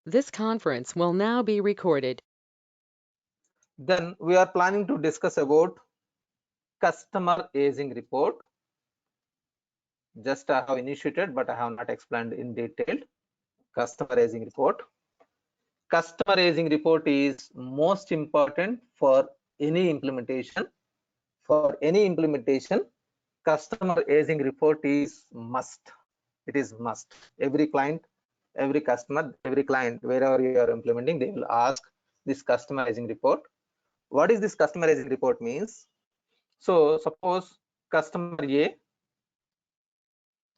This conference will now be recorded. Then we are planning to discuss about customer aging report. Just I have initiated, but I have not explained in detail. Customer aging report. Customer aging report is most important for any implementation. For any implementation, customer aging report is must. It is must. Every client, every customer, every client, wherever you are implementing, they will ask this customer aging report. What is this customer aging report means? So suppose customer A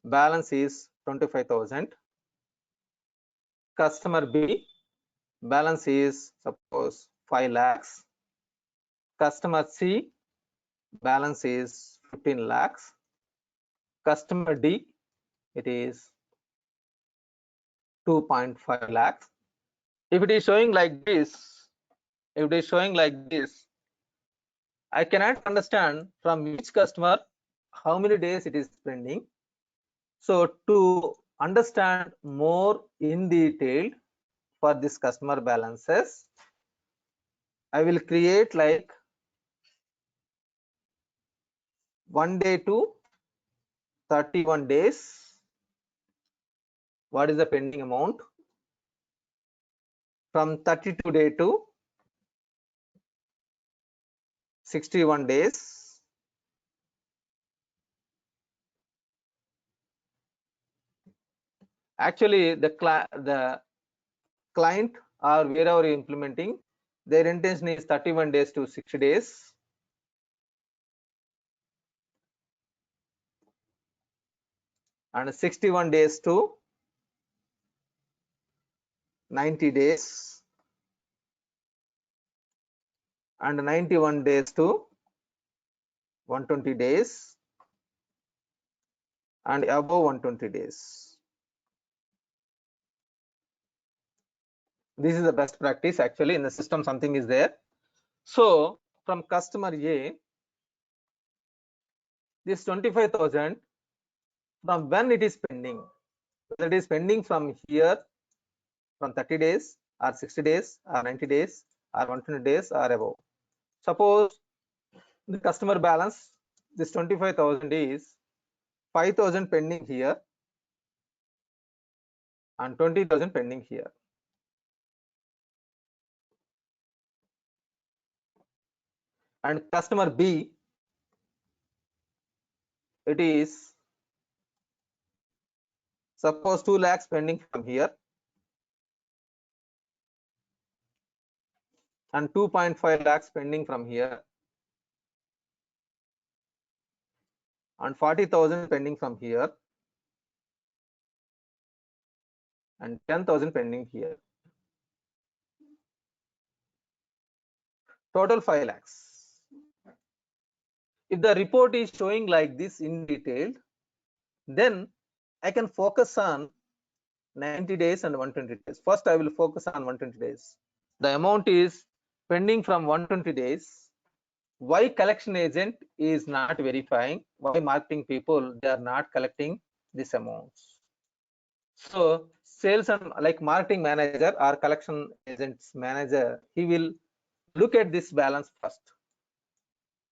balance is 25,000. Customer B balance is suppose 5 lakhs. Customer C balance is 15 lakhs. Customer D, it is 2.5 lakhs. If it is showing like this, I cannot understand from which customer how many days it is pending. So to understand more in detail for this customer balances, I will create like 1 day to 31 days. What is the pending amount? From 32 day to 61 days. Actually, the client or wherever you're implementing, their intention is 31 days to 60 days. And 61 days to 90 days. And 91 days to 120 days. And above 120 days. This is the best practice. Actually, in the system, something is there. So from customer A, this 25,000, from when it is pending, whether it is pending from here, from 30 days or 60 days or 90 days or 120 days or above. Suppose the customer balance, this 25,000 is 5,000 pending here and 20,000 pending here. And customer B, it is suppose 2 lakhs pending from here and 2.5 lakhs pending from here and 40,000 pending from here and 10,000 pending here. Total 5 lakhs. If the report is showing like this in detail, then I can focus on 90 days and 120 days. First, I will focus on 120 days. The amount is pending from 120 days. Why collection agent is not verifying? Why marketing people, they are not collecting this amounts? So sales and like marketing manager or collection agents manager, he will look at this balance first.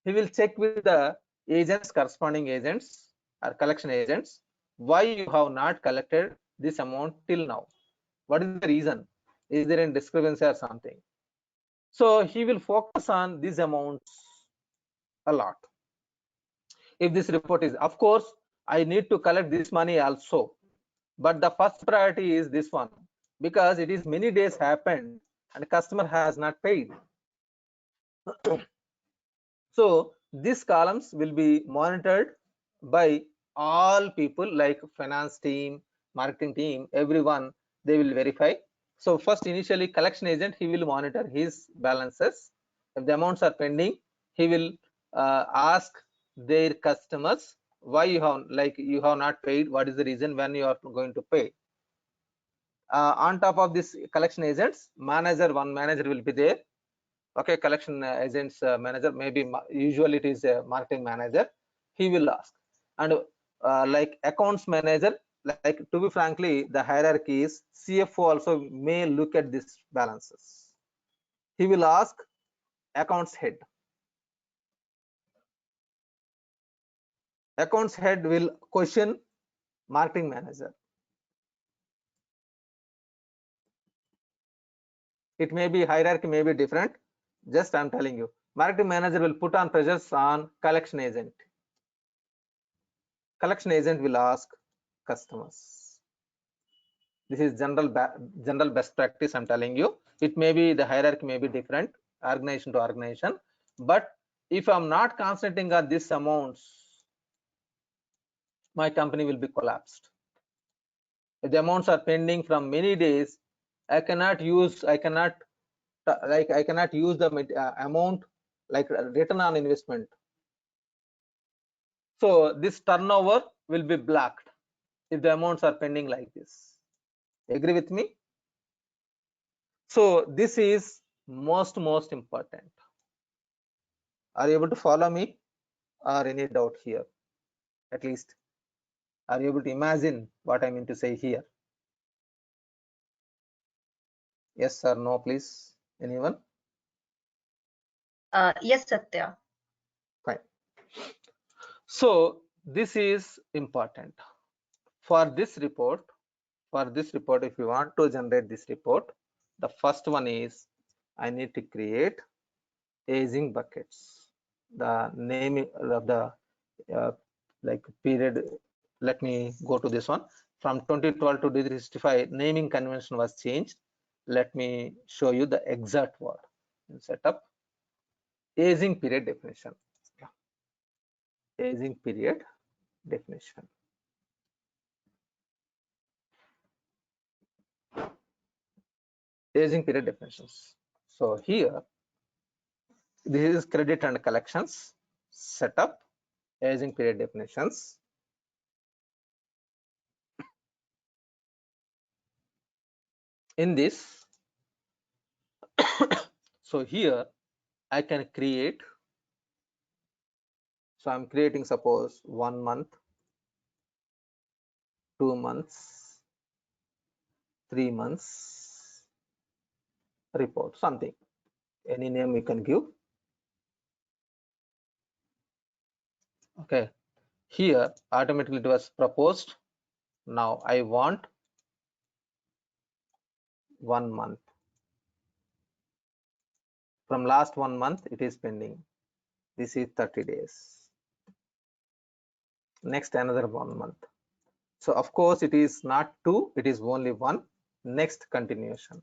He will check with the agents, corresponding agents or collection agents, why you have not collected this amount till now. What is the reason? Is there any discrepancy or something? So he will focus on these amounts a lot. If this report is, of course, I need to collect this money also, but the first priority is this one because it is many days happened and customer has not paid. So these columns will be monitored by all people like finance team, marketing team, everyone, they will verify. So first initially collection agent, he will monitor his balances. If the amounts are pending, he will ask their customers why you have not paid, what is the reason, when you are going to pay. On top of this collection agents, one manager will be there. Okay, collection agents manager, maybe usually it is a marketing manager, he will ask. And like accounts manager, like to be frankly, the hierarchy is CFO also may look at these balances. He will ask accounts head. Accounts head will question marketing manager. It may be hierarchy may be different. Just I'm telling you, marketing manager will put on pressures on collection agent. Collection agent will ask customers. This is general best practice I'm telling you. It may be the hierarchy may be different organization to organization, but if I'm not concentrating on these amounts, my company will be collapsed. If the amounts are pending from many days, I cannot use the amount like return on investment. So this turnover will be blocked if the amounts are pending like this. Agree with me? So this is most important. Are you able to follow me, or any doubt here? At least, are you able to imagine what I mean to say here? Yes or no, please? Anyone? Yes, Satya. Fine. So this is important for this report. If you want to generate this report, the first one is I need to create aging buckets. The name of the like period, let me go to this one. From 2012 to 2065, naming convention was changed. Let me show you the exact word. Setup aging period definition. Aging period definition. Aging period definitions. So here, this is credit and collections setup, aging period definitions. In this, so here I can create. So I'm creating, suppose 1 month, 2 months, 3 months report, something, any name you can give. Okay, here automatically it was proposed. Now I want 1 month. From last 1 month it is pending. This is 30 days. Next another 1 month. So of course it is not 2, it is only 1. Next continuation.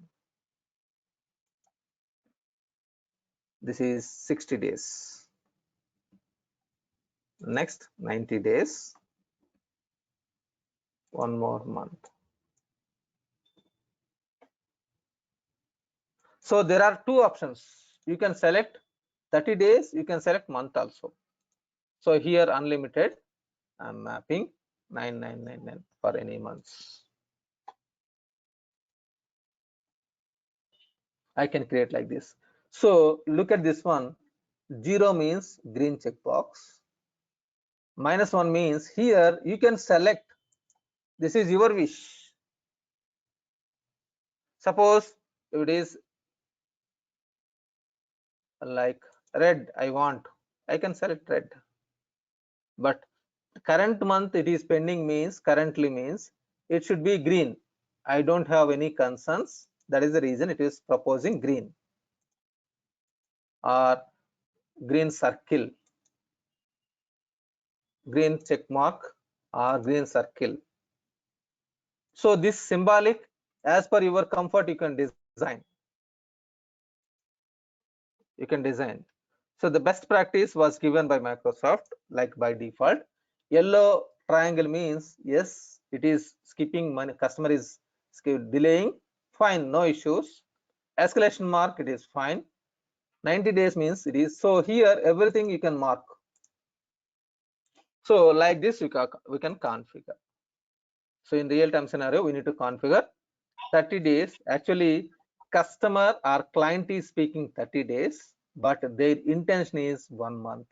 This is 60 days. Next 90 days. 1 more month. So there are 2 options. You can select 30 days, you can select month also. So here unlimited, I'm mapping 9999 for any months. I can create like this. So look at this one. 0 means green checkbox. -1 means here you can select. This is your wish. Suppose it is like red, I want, I can select red. But current month it is pending means currently means it should be green. I don't have any concerns. That is the reason it is proposing green or green circle, green check mark or green circle. So this symbolic, as per your comfort, you can design. You can design. So the best practice was given by Microsoft, like by default. Yellow triangle means yes, it is skipping money. Customer is delaying. Fine, no issues. Escalation mark, it is fine. 90 days means it is. So here everything you can mark. So like this we can configure. So in real time scenario we need to configure 30 days. Actually customer or client is speaking 30 days, but their intention is 1 month.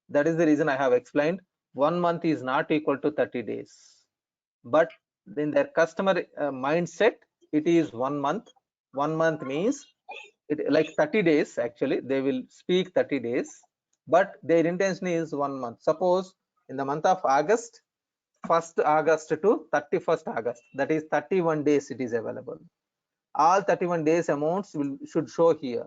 That is the reason I have explained 1 month is not equal to 30 days, but in their customer mindset, it is 1 month. 1 month means it like 30 days. Actually, they will speak 30 days, but their intention is 1 month. Suppose in the month of August, 1st August to 31st August, that is 31 days it is available. All 31 days amounts should show here.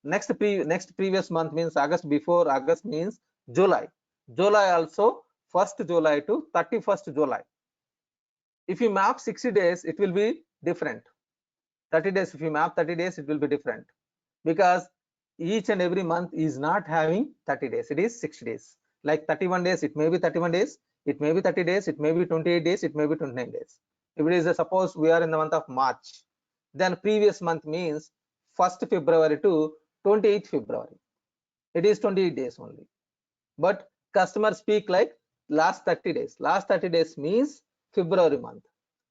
Next previous month means August, before August means July. July also 1st July to 31st July. If you map 60 days, it will be different. 30 days, if you map 30 days, it will be different, because each and every month is not having 30 days, it is 60 days. Like 31 days, it may be 31 days, it may be 30 days, it may be 28 days, it may be 29 days. If it is suppose we are in the month of March, then previous month means 1st February to 28th February, it is 28 days only. But customers speak like last 30 days. Last 30 days means February month.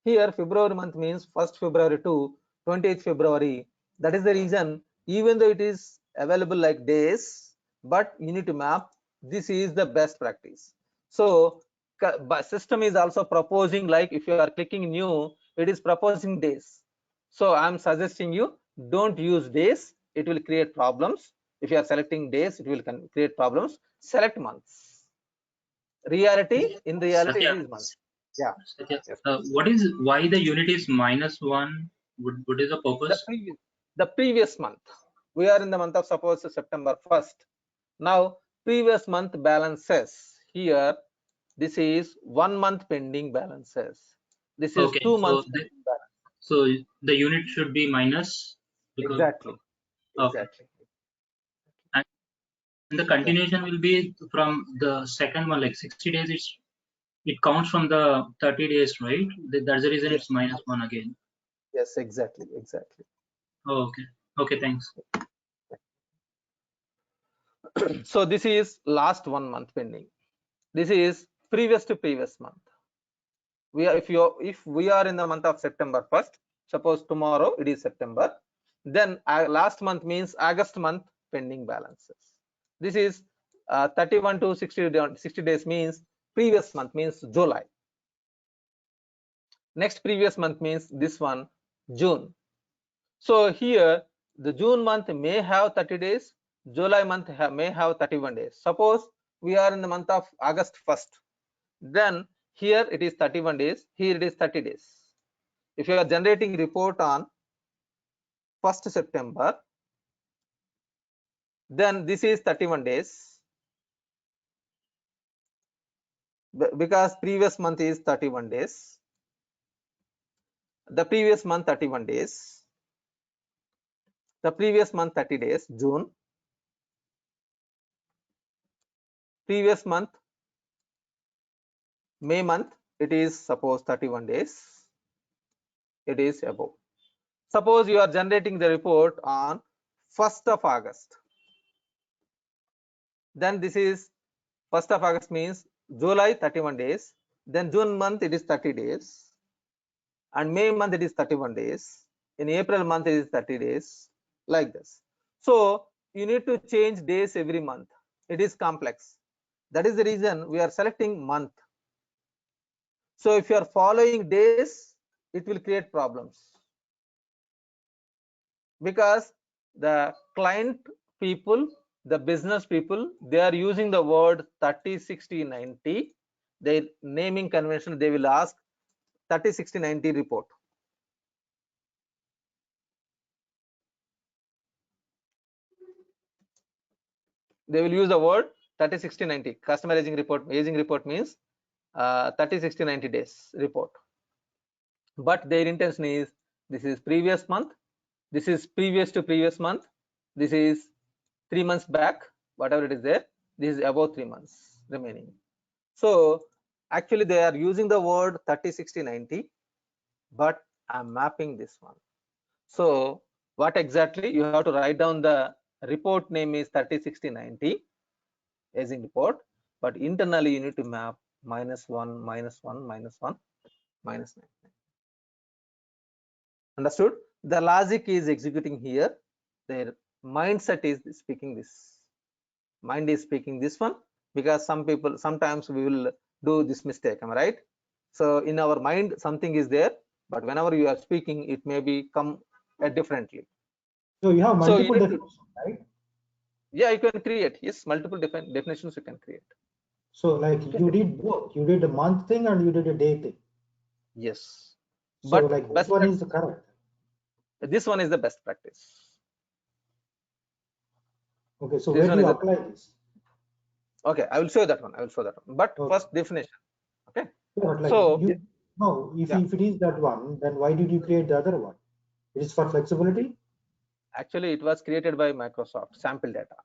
Here February month means 1st February to 28th February. That is the reason, even though it is available like days, but you need to map. This is the best practice. So system is also proposing, like if you are clicking new, it is proposing days. So I'm suggesting you don't use days, it will create problems. If you are selecting days, it will create problems. Select months. In reality it Satya, is months. Yeah. Satya, Yes. what is why the unit is -1? What is the the purpose? previous the previous month, we are in the month of suppose September 1st. Now previous month balances here, this is 1 month pending balances, this is Okay, 2 months pending balance. so the unit should be minus because Exactly. okay, Exactly. and the Yeah. continuation will be from the second one, like 60 days. It counts from the 30 days, right? That's the reason Yes. it's -1 again. Yes. Exactly. Exactly. Oh, okay. Okay, thanks. So this is last 1 month pending. This is previous to previous month. We are if we are in the month of September 1st, suppose tomorrow it is September, then last month means August month pending balances. This is 31 to 60 days means previous month means July. Next previous month means this one, June. So here the June month may have 30 days, July month may have 31 days. Suppose we are in the month of August 1st, then here it is 31 days, here it is 30 days. If you are generating report on 1st September, then this is 31 days, because previous month is 31 days, the previous month 31 days, the previous month 30 days, June, previous month May month, it is suppose 31 days, it is above. Suppose you are generating the report on 1st of August, then this is 1st of August means July 31 days, then June month it is 30 days, and May month it is 31 days, in April month it is 30 days, like this. So you need to change days every month, it is complex. That is the reason we are selecting month. So if you are following days, it will create problems, because the client people, the business people, they are using the word 30, 60, 90. Their naming convention, they will ask 30, 60, 90 report. They will use the word 30, 60, 90. Customer aging report means 30, 60, 90 days report. But their intention is, this is previous month, this is previous to previous month, this is 3 months back, whatever it is there, this is about 3 months remaining. So actually they are using the word 30, 60, 90, but I'm mapping this one. So what exactly, you have to write down the report name is 30, 60, 90 aging report, but internally you need to map -1, -1, -1, -9. Understood? The logic is executing here, their mindset is speaking this, mind is speaking this one, because some people sometimes we will do this mistake, am I right? So in our mind something is there, but whenever you are speaking, it may be come differently. So you have So you multiple need to, definitions, right? yeah, you can create, yes, multiple definitions you can create. So like you did both. You did a month thing and you did a day thing. Yes, So but like which one is the correct? this one is the best practice. Okay, so This where one do you is apply this? okay, I will show that one. I will show that one. But Okay. first definition. Okay. Yeah, but like So you no, if yeah. if it is that one, then why did you create the other one? It is for flexibility. Actually, it was created by Microsoft, sample data.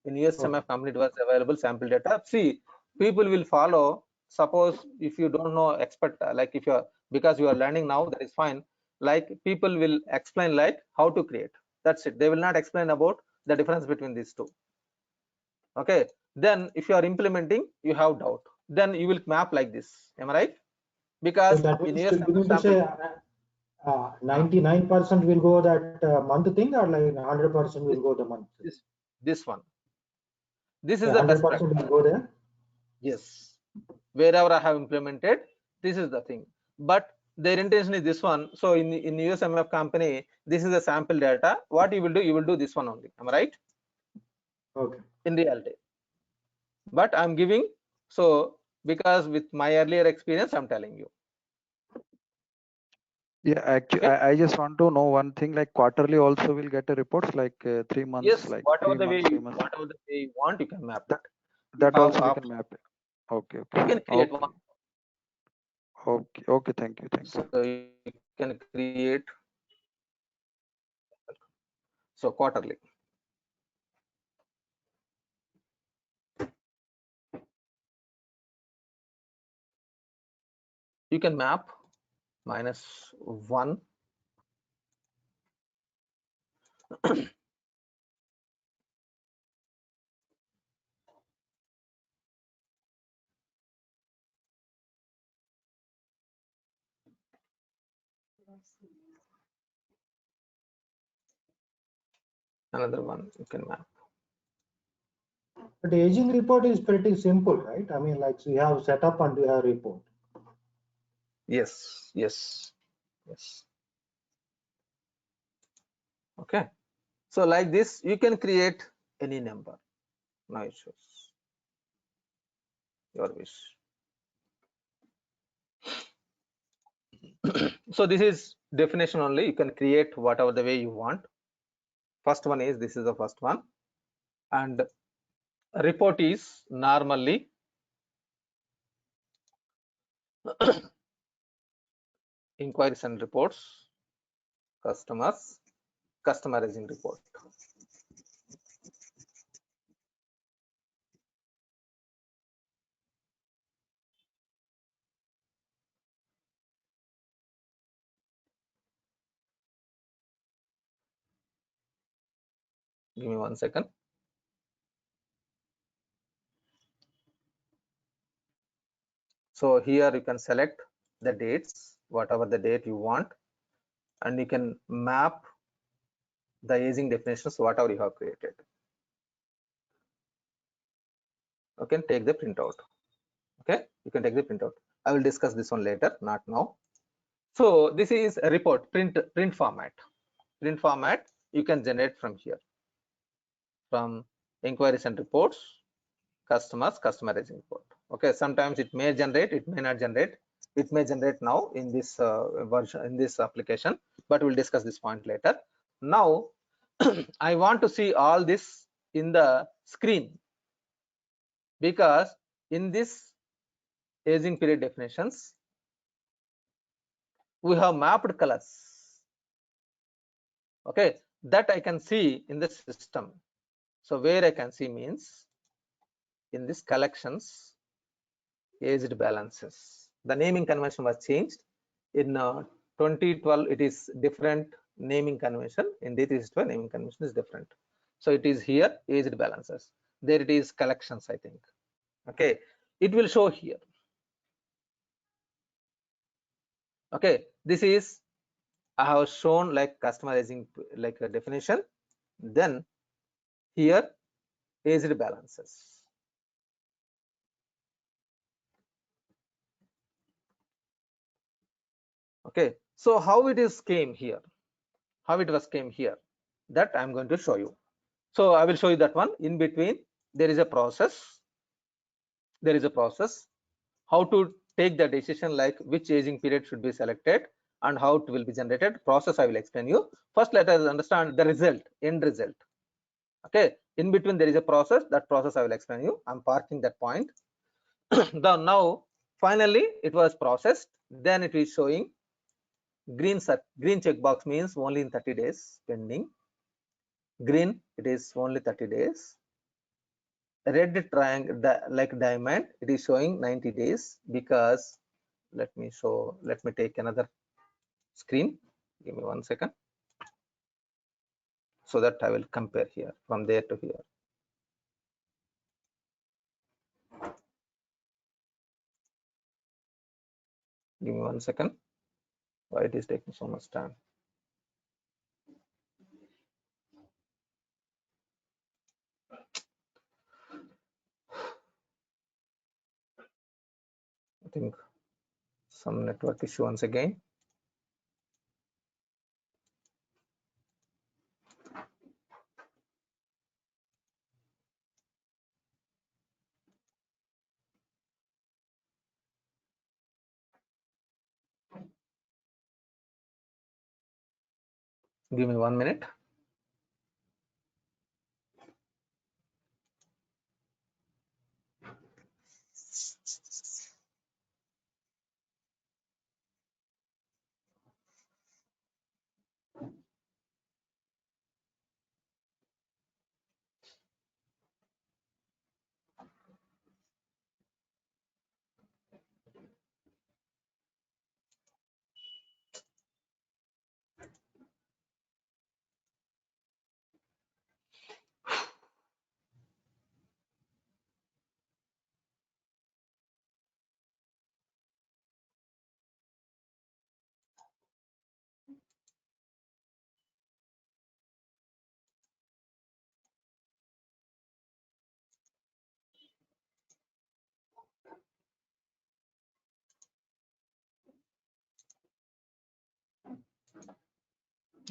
In USMF company, it was available sample data. See, people will follow. Suppose if you don't know expert, like if you're, because you are learning now, that is fine. Like people will explain like how to create. That's it. They will not explain about the difference between these two. Okay. Then if you are implementing, you have doubt. Then you will map like this. Am I right? Because So that in means USMF you mean to sample, say 99% will go that month thing, or like 100% will go the month? this one. This is Yeah, the best 100% practice. will go there. Yes, wherever I have implemented, this is the thing. But their intention is this one. So in USMF company, this is the sample data. What you will do, you will do this one only. Am I right? Okay. In reality. But I'm giving, so because with my earlier experience, I'm telling you. Yeah, actually, Okay? I just want to know one thing, like quarterly also will get a reports, like 3 months, Yes, like whatever 3 the way months, 3 you, months. whatever the way you want, you can map it. That, You that have also we can option. map it. Okay, You okay. can create Okay. one. Okay, thank you, thank you. So you can create, so quarterly. You can map -1. Another one you can map. But the aging report is pretty simple, right? I mean, like, so you have setup and you have report. Yes, yes, yes. Okay. So like this, you can create any number. No issues. Your wish. So this is definition only. You can create whatever the way you want. First one is, this is the first one. And report is normally inquiries and reports, customers, customizing report. Give me 1 second. So here you can select the dates, whatever the date you want, and you can map the aging definitions, whatever you have created. Okay, take the printout. Okay, you can take the printout. I will discuss this one later, not now. So this is a report, print format. Print format you can generate from here, from inquiries and reports, customers, customizing report. Okay, sometimes it may generate, it may not generate. It may generate now in this version, in this application, but we'll discuss this point later. Now I want to see all this in the screen, because in this aging period definitions we have mapped colors. Okay, that I can see in the system. So where I can see means in this collections, aged balances. The naming convention was changed in 2012. It is different naming convention. In this 12 naming convention is different. So it is here aged balances. There it is collections, I think. Okay, it will show here. Okay, this is, I have shown like customizing like a definition. Then here aged balances. Okay, so how it is came here, how it was came here, that I'm going to show you. So I will show you that one. In between there is a process, how to take the decision, like which aging period should be selected and how it will be generated. Process I will explain you. First let us understand the result, end result. Okay, in between there is a process, that process I will explain you. I'm parking that point. Now finally it was processed, then it is showing green checkbox means only in 30 days pending. Green, it is only 30 days. Red triangle like diamond, it is showing 90 days, because let me take another screen. Give me 1 second, so that I will compare here from there to here. Give me 1 second. Why it is taking so much time? I think some network issue once again. Give me 1 minute.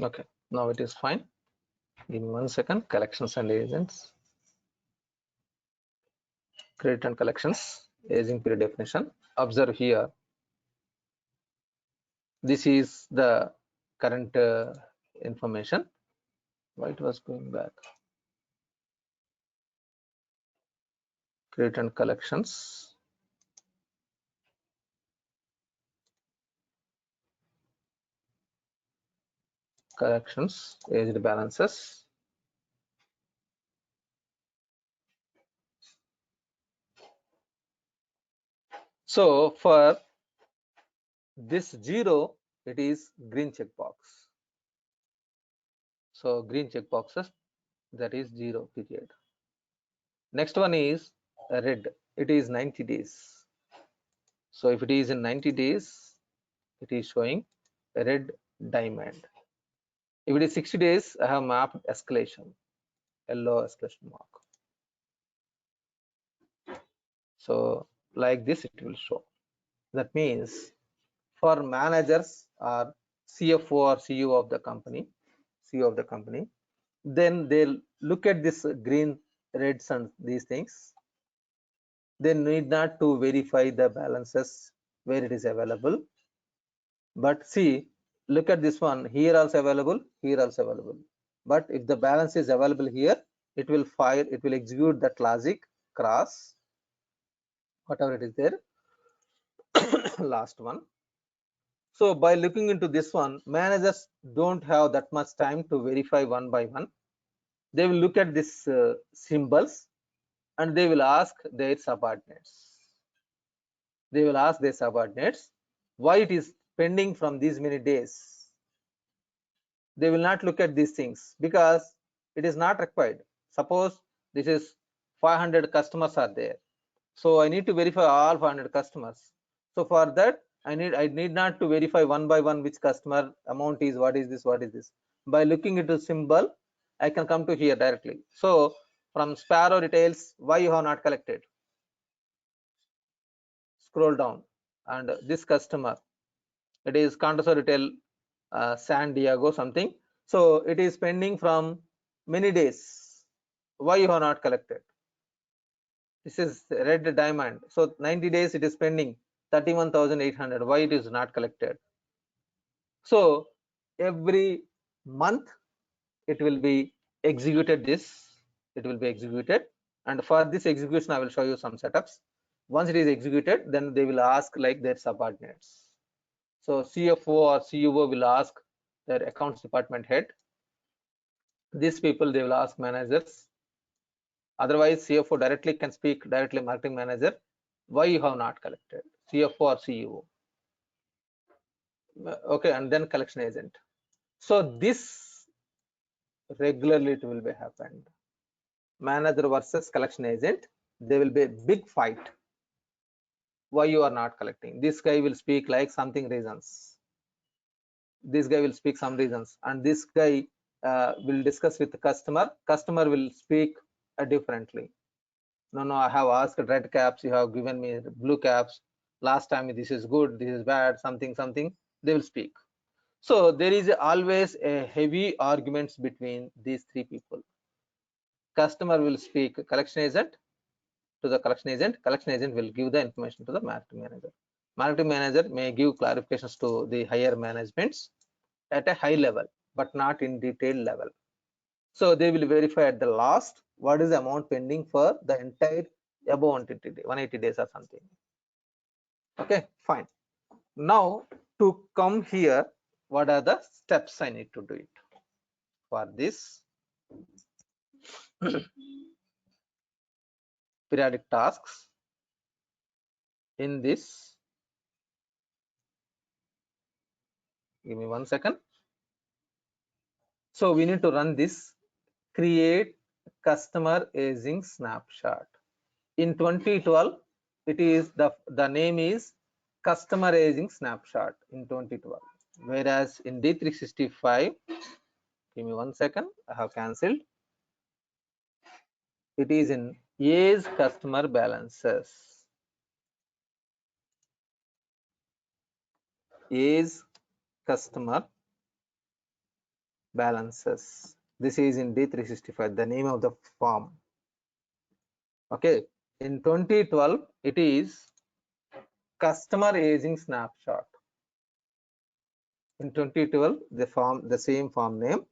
Okay, now it is fine. Give me 1 second. Collections and agents, credit and collections, aging period definition. Observe here, this is the current information. Why it was going back? Credit and collections, aged balances. So for this 0, it is green checkbox. So green checkboxes, that is 0 period. Next one is red, it is 90 days. So if it is in 90 days, it is showing red diamond. If it is 60 days, I have mapped escalation, yellow escalation mark. So like this it will show. That means for managers or CFO or CEO of the company, then they'll look at this green, reds and these things. They need not to verify the balances where it is available. But see, look at this one, here also available, here also available. But if the balance is available here, it will fire, it will execute that logic cross, whatever it is there. Last one. So by looking into this one, managers don't have that much time to verify one by one. They will look at this symbols and they will ask their subordinates. Why it is pending from these many days. They will not look at these things because it is not required. Suppose this is 500 customers are there, so I need to verify all 500 customers. So for that I need not to verify one by one which customer amount is, what is this. By looking into symbol, I can come to here directly. So from Sparrow details, why you have not collected, scroll down, and this customer, It is Contoso Retail, San Diego something. So it is pending from many days. Why you have not collected? This is red diamond. So 90 days it is pending 31,800. Why it is not collected? So every month it will be executed. It will be executed, and for this execution I will show you some setups. Once it is executed, then they will ask like their subordinates. So CFO or CEO will ask their accounts department head. These people, they will ask managers. Otherwise CFO directly can speak directly marketing manager, why you have not collected, CFO or CEO. Okay, and then collection agent. So this regularly it will be happened. Manager versus collection agent, there will be a big fight. Why you are not collecting? This guy will speak like something reasons. This guy will speak some reasons, and this guy will discuss with the customer. Customer will speak differently. No, I have asked red caps, you have given me blue caps. Last time this is good, this is bad, something. They will speak. So there is always a heavy arguments between these three people. Customer will speak collection agent to the collection agent. Collection agent will give the information to the marketing manager. Marketing manager may give clarifications to the higher managements at a high level, but not in detailed level. So they will verify at the last what is the amount pending for the entire above 180 days or something. Okay, fine. Now to come here, what are the steps I need to do it? For this periodic tasks, in this, give me 1 second. So we need to run this create customer aging snapshot. In 2012, it is the name is customer aging snapshot in 2012. Whereas in D365, give me 1 second, I have cancelled. It is in age customer balances. Age customer balances. This is in D365, the name of the form. Okay, in 2012, it is customer aging snapshot. In 2012, the same form name,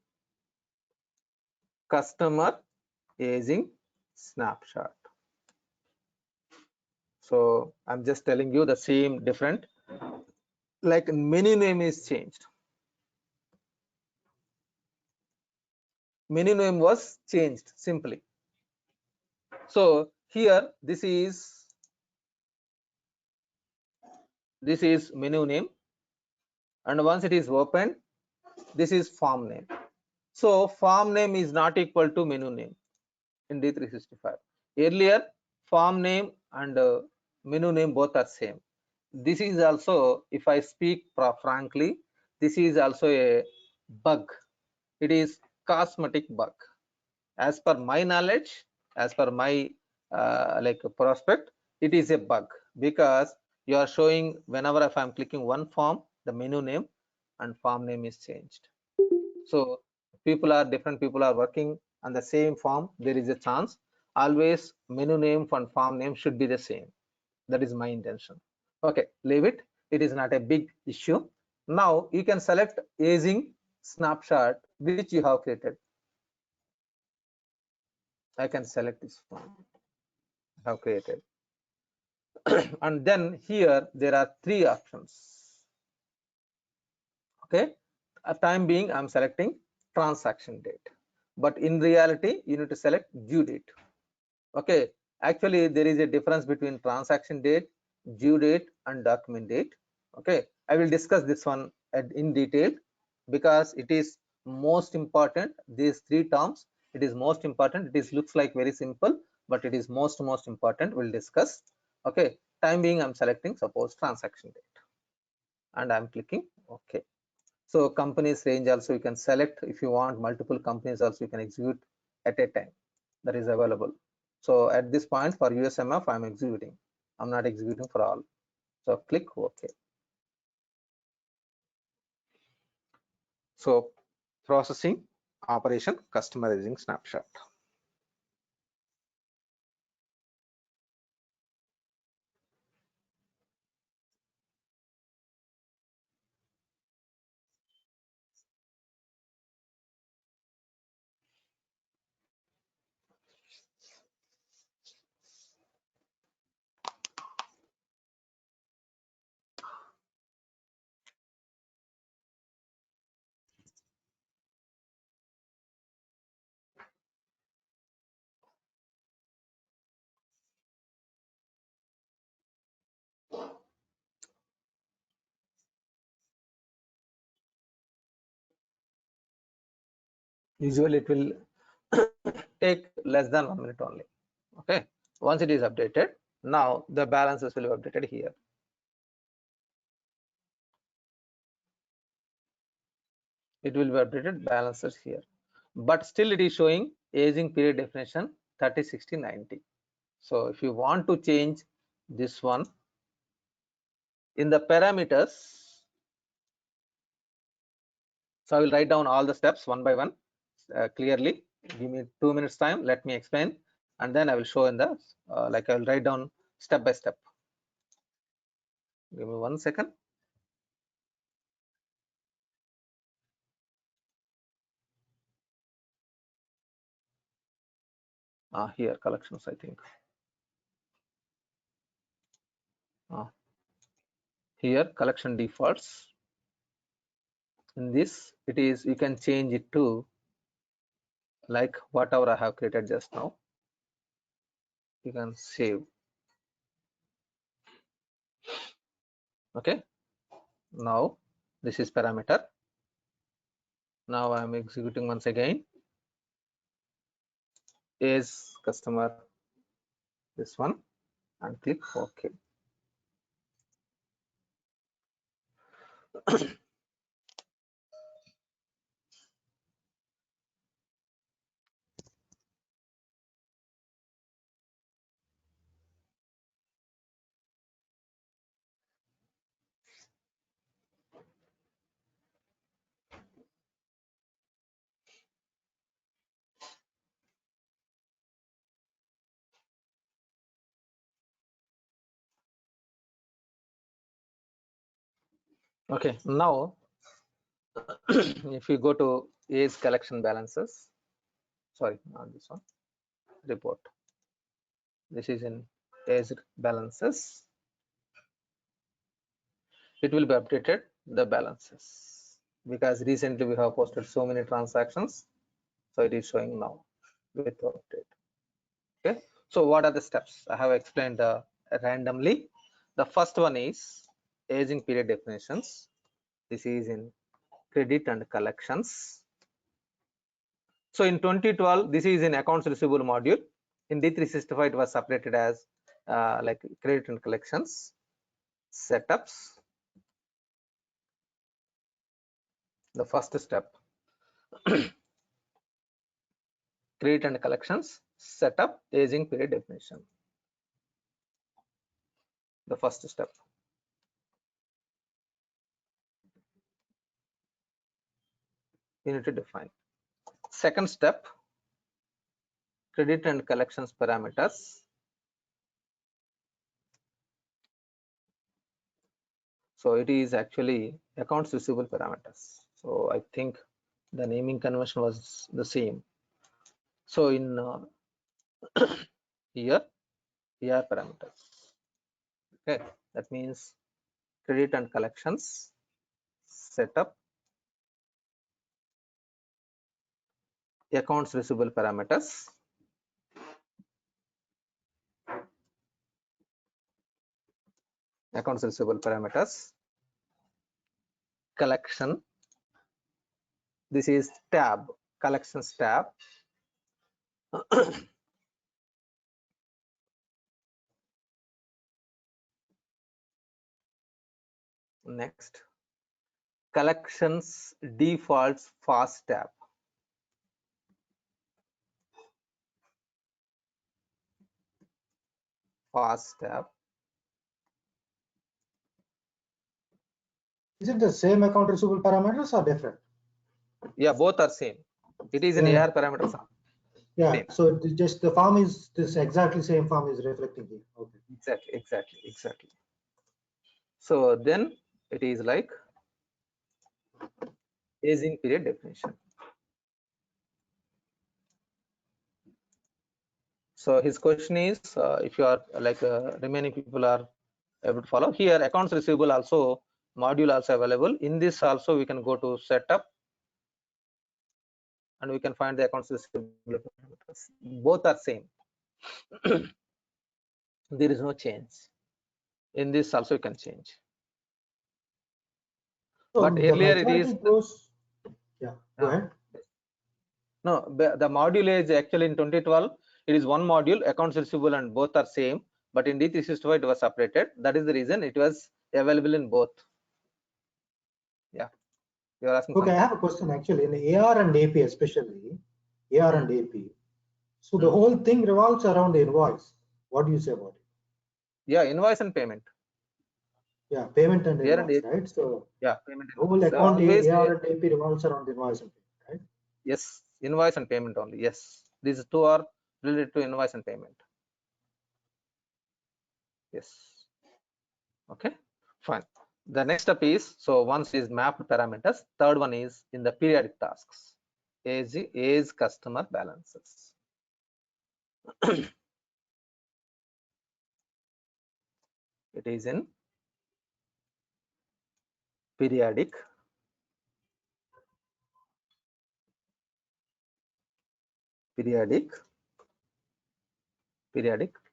customer aging snapshot. So I'm just telling you the same different, like menu name is changed. Menu name was changed simply. So here this is menu name, and once it is opened, this is form name. So form name is not equal to menu name in D365. Earlier form name and menu name both are same. This is also, if I speak frankly, this is also a bug. It is cosmetic bug. As per my knowledge, as per my like prospect, it is a bug, because you are showing whenever if I'm clicking one form, the menu name and form name is changed. So different people are working on the same form. There is a chance always menu name and form name should be the same. That is my intention. Okay, leave it. It is not a big issue. Now you can select aging snapshot which you have created. I can select this one I have created. And then here there are three options. Okay, a time being I'm selecting transaction date, but in reality you need to select due date. Okay, actually there is a difference between transaction date, due date and document date. Okay, I will discuss this one in detail, because it is most important. These three terms, it is most important. It is looks like very simple, but it is most important. We'll discuss. Okay, time being I'm selecting suppose transaction date, and I'm clicking OK. So companies range also you can select. If you want multiple companies also you can execute at a time, that is available. So at this point for USMF I'm executing, I'm not executing for all. So click OK. So processing operation customizing snapshot. Usually it will take less than 1 minute only. Okay, once it is updated, now the balances will be updated here. It will be updated balances here, but still it is showing aging period definition 30, 60, 90. So if you want to change this one in the parameters, so I will write down all the steps one by one clearly. Give me 2 minutes time, let me explain, and then I will show in the like I will write down step by step. Give me 1 second. Here collections, I think. Here collection defaults. In this, it is, you can change it to like whatever I have created just now. You can save. Okay, now this is parameter. Now I am executing once again. Is customer this one, and click OK. Okay, now if you go to age collection balances, sorry, not this one, report. This is in age balances. It will be updated the balances because recently we have posted so many transactions, so it is showing now with update. Okay, so what are the steps I have explained randomly? The first one is aging period definitions. This is in credit and collections. So in 2012, this is in accounts receivable module. In D365, it was separated as like credit and collections setups. The first step, credit and collections setup aging period definition. The first step. You need to define. Second step, credit and collections parameters. So it is actually accounts receivable parameters. So I think the naming convention was the same. So in here parameters. Okay, that means credit and collections setup accounts receivable parameters. Accounts receivable parameters. Collection. This is tab, collections tab. Next, collections defaults fast tab. Fast tab. Is it the same account receivable parameters or different? Yeah, both are same. It is in Yeah. AR parameters. Yeah, Same. so just the form is this exactly same form is reflecting here. Okay. Exactly. So then it is like aging period definition. So his question is, if you are like remaining people are able to follow here, accounts receivable also module also available. In this also we can go to setup and we can find the accounts receivable parameters. Both are same. There is no change. In this also you can change. So But the earlier it is majority goes, yeah, go ahead. no, the module is actually in 2012 it is one module, accounts receivable and both are same, but in D365 it was separated. That is the reason it was available in both. Yeah, you are asking Okay, I something. have a question actually in AR and AP, especially AR and AP. So the whole thing revolves around the invoice. What do you say about it? Yeah, invoice and payment. Yeah, payment and Here and invoice, AP. right? So Yeah, payment and whole invoice. So account always AR and AP revolves around the invoice and payment, right? yes, invoice and payment only. Yes, these two are related to invoice and payment. Yes. Okay, fine. The next step is, so once is mapped parameters, third one is in the periodic tasks, age customer balances. It is in periodic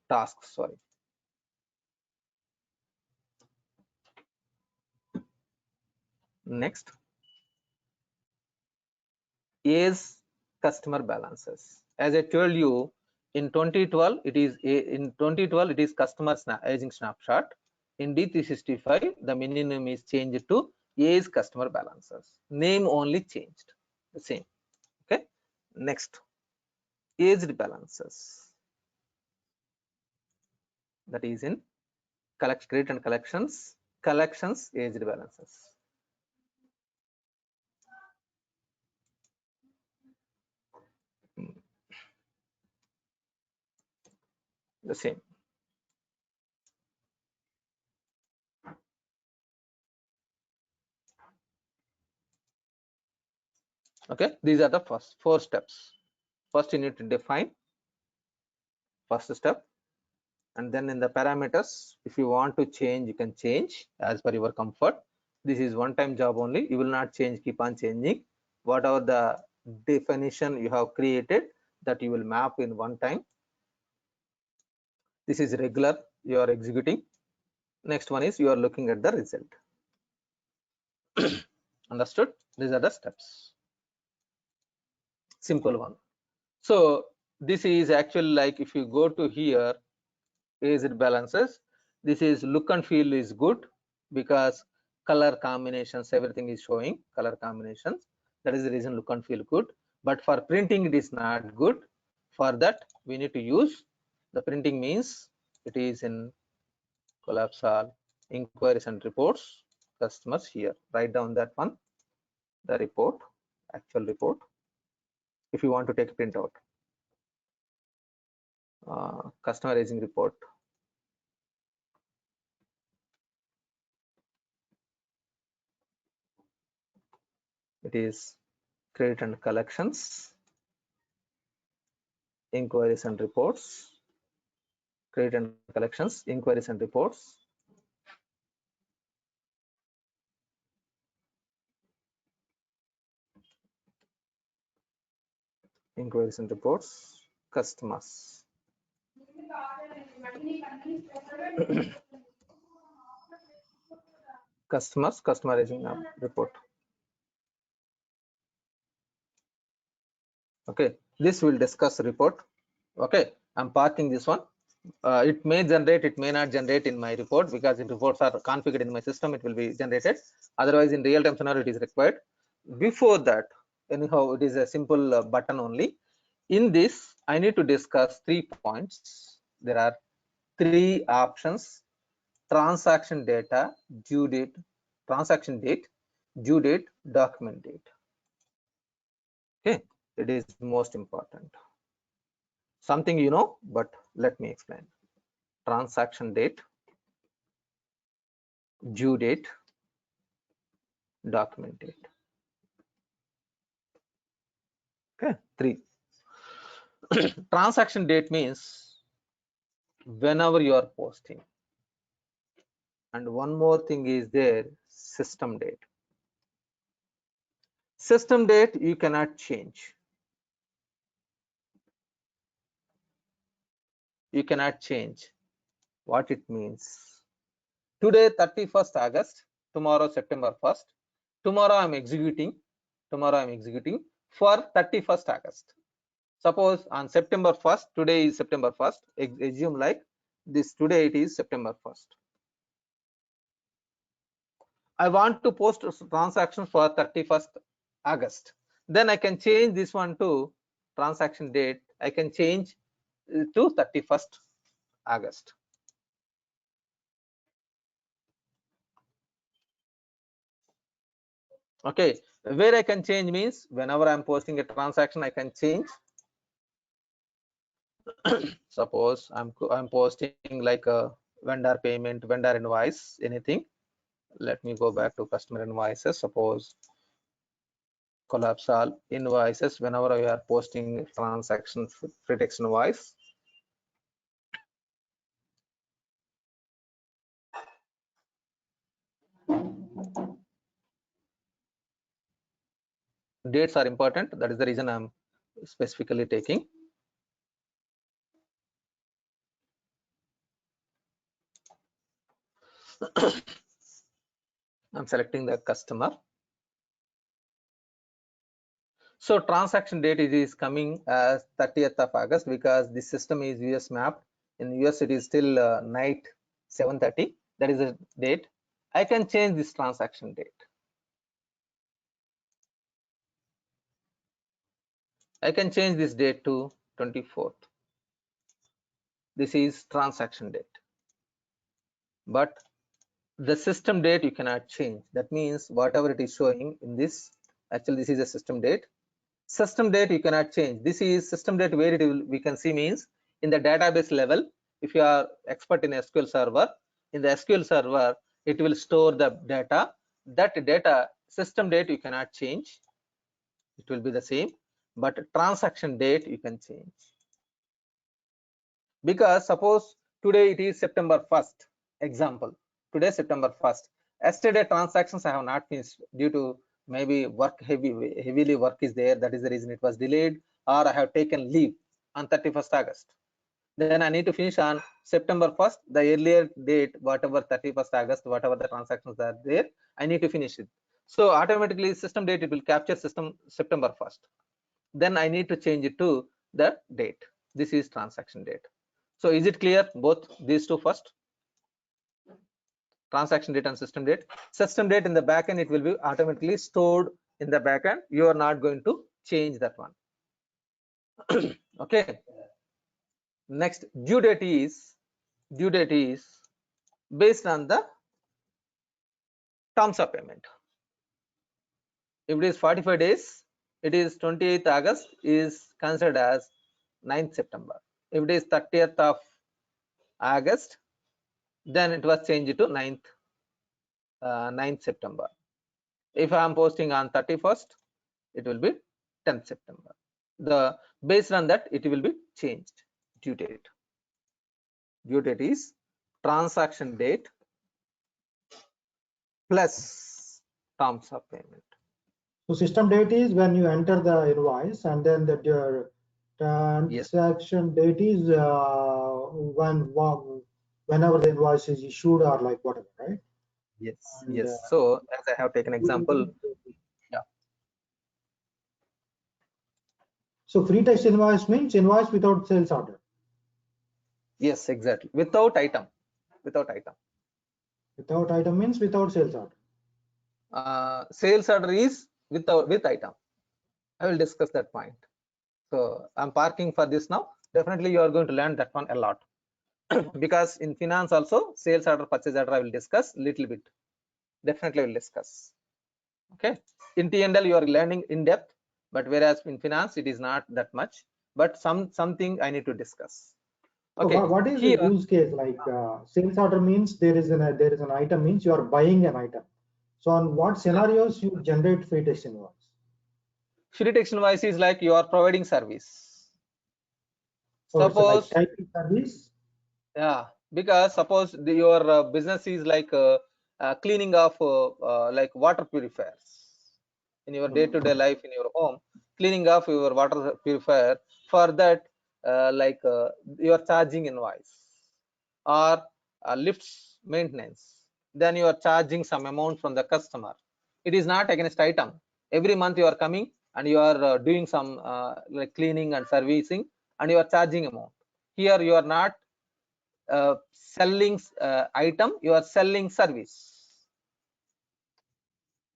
tasks, sorry. Next, is customer balances. As I told you, in 2012 it is customer aging snapshot. In D365 the minimum is changed to is customer balances. Name only changed, the same. Okay, next, aged balances, that is in credit and collections aged balances. The same. Okay, these are the first 4 steps. First you need to define first step, and then in the parameters if you want to change you can change as per your comfort. This is one time job only, you will not change, keep on changing. Whatever the definition you have created, that you will map in one time. This is regular, you are executing. Next one is you are looking at the result. Understood? These are the steps, simple one. So this is actually like if you go to here, aged balances, this is look and feel is good because color combinations, everything is showing color combinations. That is the reason look and feel good. But for printing it is not good. For that we need to use the printing means it is in collapse all inquiries and reports customers. Here write down that one, the report, actual report, if you want to take a printout. Customer aging report. It is credit and collections, inquiries and reports, credit and collections, inquiries and reports. Inquiries and reports, customers. Customer aging report. Okay, this will discuss report. Okay, I'm parking this one. It may generate, it may not generate in my report because if reports are configured in my system, it will be generated. Otherwise, in real time scenario, it is required. Before that, anyhow, it is a simple button only. In this, I need to discuss 3 points. There are 3 options: transaction data, due date, transaction date, due date, document date. Okay, it is most important. Something you know, but let me explain. Transaction date, due date, document date. Okay, 3. Transaction date means whenever you are posting, and one more thing is there, system date. System date you cannot change. You cannot change. What it means? Today 31st August, tomorrow September 1st. Tomorrow I'm executing. Tomorrow I'm executing for 31st August. Suppose on September 1st, today is September 1st. Assume like this, today it is September 1st. I want to post a transaction for 31st August. Then I can change this one to transaction date. I can change to 31st August. Okay, where I can change means whenever I'm posting a transaction, I can change. Suppose I'm posting like a vendor payment, vendor invoice, anything. Let me go back to customer invoices. Suppose collapse all invoices. Whenever we are posting transaction free text invoice, dates are important. That is the reason I'm specifically taking. I'm selecting the customer. So transaction date is coming as 30th of August because the system is US mapped. In US it is still night 7:30. That is the date. I can change this transaction date. I can change this date to 24th. This is transaction date. But the system date you cannot change. That means whatever it is showing in this, actually this is a system date. System date you cannot change. This is system date where it will, we can see means in the database level. If you are expert in SQL server, in the SQL server it will store the data. That data system date you cannot change. It will be the same, but transaction date you can change. Because suppose today it is September 1st, example, today September 1st. Yesterday transactions I have not finished due to maybe heavily work is there. That is the reason it was delayed, or I have taken leave on 31st August. Then I need to finish on September 1st, the earlier date, whatever 31st August, whatever the transactions are there, I need to finish it. So automatically system date, it will capture system September 1st. Then I need to change it to the date. This is transaction date. So is it clear, both these two first? Transaction date and system date. System date in the backend, it will be automatically stored in the backend. You are not going to change that one. Okay. Next, due date is based on the terms of payment. If it is 45 days, it is 28th August is considered as 9th September. If it is 30th of August, then it was changed to 9th September. If I am posting on 31st, it will be 10th September. The based on that it will be changed. Due date. Due date is transaction date plus terms of payment. So system date is when you enter the invoice, and then the transaction date is whenever the invoice is issued or like whatever, right? Yes. And, yes. So as I have taken example. Yeah. So free text invoice means invoice without sales order. Yes, exactly. Without item. Without item. Without item means without sales order. Sales order is with item. I will discuss that point. So I'm parking for this now. Definitely you are going to learn that one a lot. Because in finance also sales order, purchase order I will discuss little bit. Definitely I will discuss. Okay. In T&L you are learning in depth. but whereas in finance it is not that much, but something I need to discuss. Okay, so what is here, the use case? Like sales order means there is an item means you are buying an item. So on what scenarios you generate free text invoice? free text invoice is like you are providing service. So it's like Suppose, typing service. yeah, because suppose your business is like cleaning of like water purifiers in your day-to-day life in your home, cleaning of your water purifier. For that, you are charging invoice, or lifts maintenance, then you are charging some amount from the customer. It is not against item. Every month you are coming and you are doing some like cleaning and servicing, and you are charging amount. Here you are not selling item, you are selling service.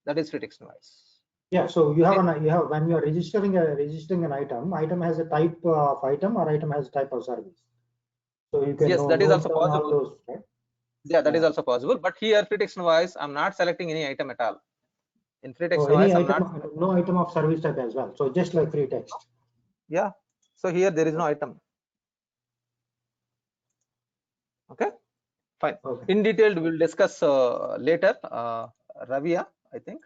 That is free text invoice. Yeah, so you have when you are registering an item has a type of item or item has a type of service. So you can Yes, that is note also down all possible. those, right? Yeah, that is also possible. But here, free text invoice, I'm not selecting any item at all. In free text Any invoice, I'm item, not. no item of service type as well. So just like free text. Yeah. So here there is no item. Okay. Fine. Okay. In detail, we'll discuss later. Ravia, I think.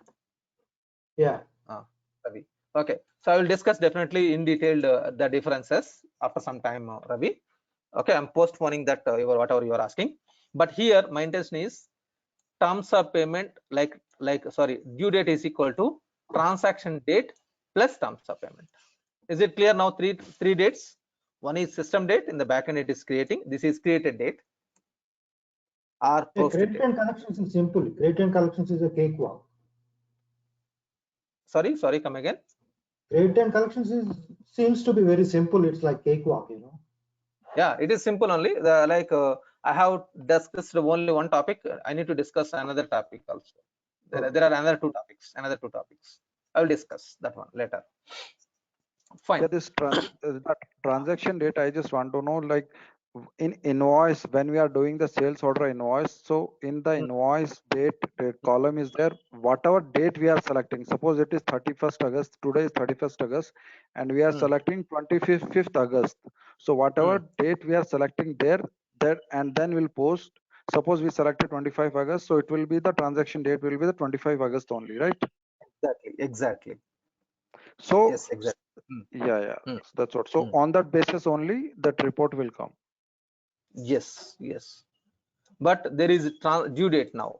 Yeah. Ravi. Okay. So I will discuss definitely in detail the differences after some time, Ravi. Okay. I'm postponing that whatever you are asking. But here my intention is terms of payment due date is equal to transaction date plus terms of payment. Is it clear now? Three dates. One is system date, in the backend it is creating. This is created date or post Credit date. and collections is simple. Credit and collections is a cakewalk. Sorry, come again. Credit and collections seems to be very simple. It's like cakewalk, you know. Yeah, it is simple only. I have discussed only one topic. I need to discuss another topic also. There are another two topics. I will discuss that one later. Fine. Yeah, that transaction date, I just want to know, like in invoice, when we are doing the sales order invoice, so in the invoice date column is there, whatever date we are selecting. Suppose it is 31st August, today is 31st August, and we are selecting 25th August. So whatever date we are selecting there, and then we'll post. Suppose we selected 25 August, so it will be the transaction date will be the 25 August only, right? Exactly. So Yes, exactly. yeah, so that's what. So on that basis only that report will come. Yes. But there is due date now,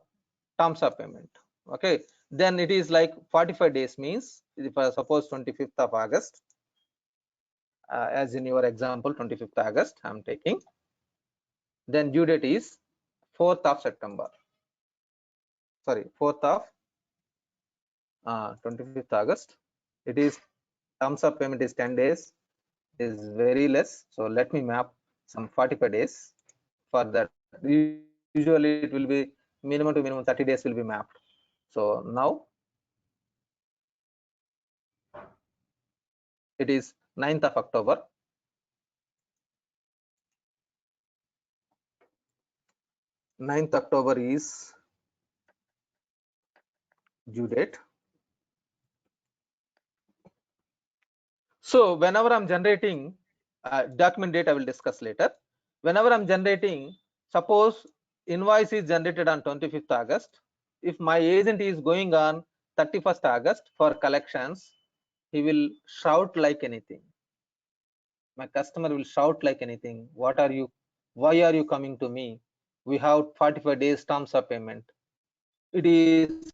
terms of payment. Okay, then it is like 45 days means if I suppose 25th of August, as in your example 25th August I'm taking, then due date is 4th of September. Sorry, 4th of 25th August. It is terms of payment is 10 days, is very less. So let me map some 45 days for that. Usually it will be minimum to minimum 30 days will be mapped. So now it is 9th of October. 9th October is due date. So whenever I'm generating document date, I will discuss later. Whenever I'm generating, suppose invoice is generated on 25th August. If my agent is going on 31st August for collections, he will shout like anything. My customer will shout like anything. What are you? Why are you coming to me? We have 45 days terms of payment. It is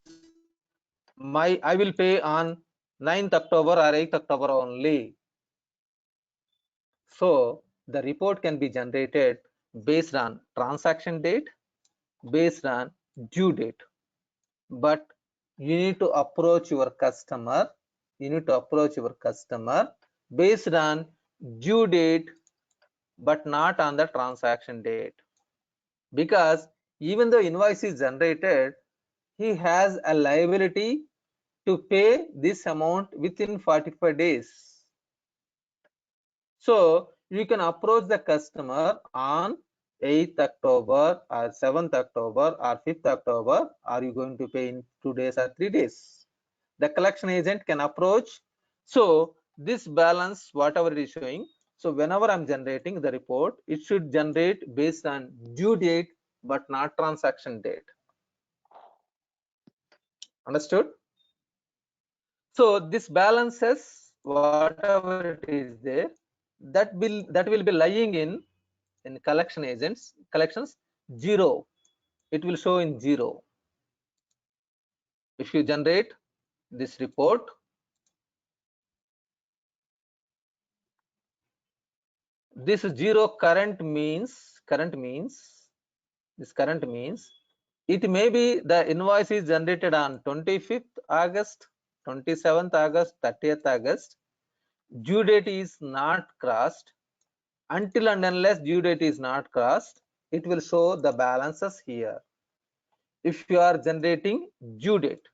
I will pay on 9th October or 8th October only. So the report can be generated based on transaction date, based on due date. But you need to approach your customer. Based on due date, but not on the transaction date. Because even though invoice is generated, he has a liability to pay this amount within 45 days. So you can approach the customer on 8th October or 7th October or 5th October. Are you going to pay in 2 days or 3 days? The collection agent can approach So this balance, whatever it is showing, so whenever I'm generating the report, it should generate based on due date but not transaction date. Understood? So this balances whatever it is there, that will be lying in collections 0. It will show in 0. If you generate this report, this 0 current means it may be the invoice is generated on 25th August, 27th August, 30th August. Due date is not crossed. Until and unless due date is not crossed, it will show the balances here. If you are generating due date,